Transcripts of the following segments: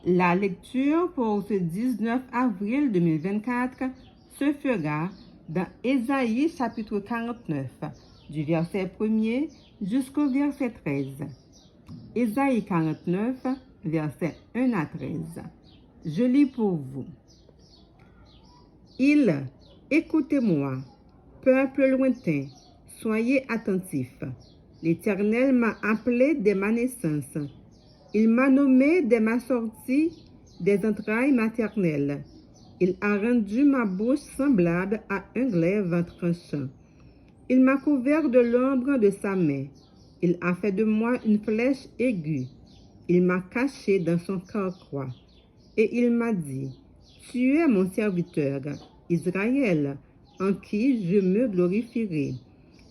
La lecture pour ce 19 avril 2024 se fera dans Ésaïe chapitre 49, du verset 1er jusqu'au verset 13. Ésaïe 49, versets 1 à 13. Je lis pour vous. Écoutez-moi, peuple lointain, soyez attentifs. L'Éternel m'a appelé dès ma naissance. Il m'a nommé dès ma sortie des entrailles maternelles. Il a rendu ma bouche semblable à un glaive tranchant. Il m'a couvert de l'ombre de sa main. Il a fait de moi une flèche aiguë. Il m'a caché dans son carquois. Et il m'a dit, tu es mon serviteur, Israël, en qui je me glorifierai.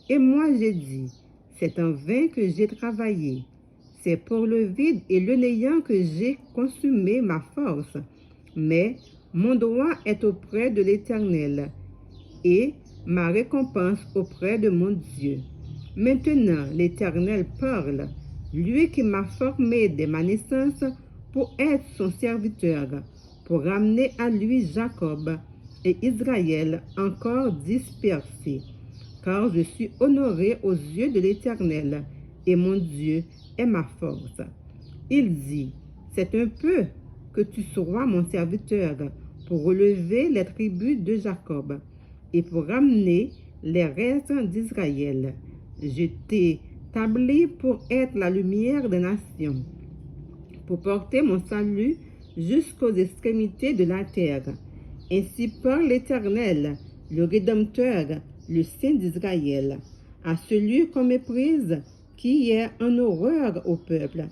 Et moi j'ai dit, c'est en vain que j'ai travaillé. C'est pour le vide et le néant que j'ai consumé ma force. Mais mon droit est auprès de l'Éternel et ma récompense auprès de mon Dieu. Maintenant, l'Éternel parle, lui qui m'a formé dès ma naissance pour être son serviteur, pour ramener à lui Jacob et Israël encore dispersés. Car je suis honoré aux yeux de l'Éternel, et mon Dieu est ma force. Il dit, c'est un peu que tu sois mon serviteur pour relever les tribus de Jacob et pour ramener les restes d'Israël. Je t'ai établi pour être la lumière des nations, pour porter mon salut jusqu'aux extrémités de la terre. Ainsi parle l'Éternel, le Rédempteur, le Saint d'Israël, à celui qu'on méprise, qui est en horreur au peuple,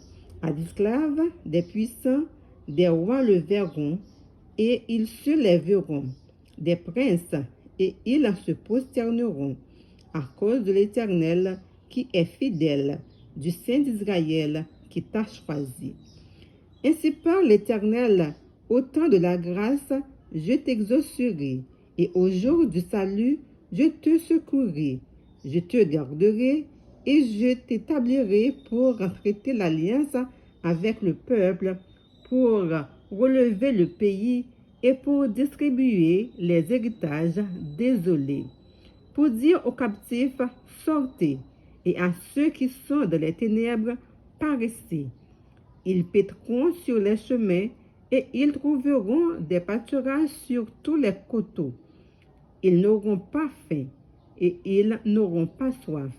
à l'esclave des puissants, des rois le verront, et ils se lèveront, des princes, et ils se prosterneront, à cause de l'Éternel qui est fidèle, du Saint d'Israël qui t'a choisi. Ainsi parle l'Éternel, au temps de la grâce, je t'exaucerai, et au jour du salut, je te secourrai, je te garderai, et je t'établirai pour traiter l'alliance avec le peuple, pour relever le pays et pour distribuer les héritages désolés, pour dire aux captifs, sortez, et à ceux qui sont dans les ténèbres, paraissez. Ils péteront sur les chemins et ils trouveront des pâturages sur tous les coteaux. Ils n'auront pas faim et ils n'auront pas soif.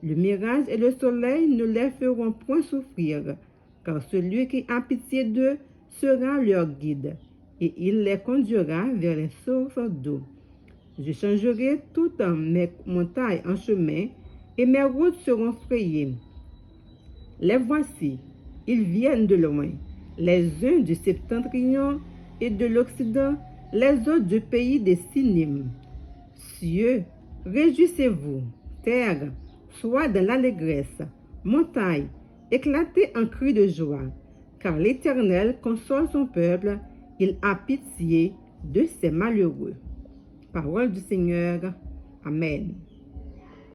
Le mirage et le soleil ne les feront point souffrir, car celui qui a pitié d'eux sera leur guide, et il les conduira vers les sources d'eau. Je changerai toutes mes montagnes en chemin, et mes routes seront frayées. Les voici, ils viennent de loin, les uns du septentrion et de l'Occident, les autres du pays des Sinim. Cieux, réjouissez-vous, terre, sois dans l'allégresse, montagne, éclatez en cris de joie, car l'Éternel console son peuple, il a pitié de ses malheureux. Parole du Seigneur. Amen.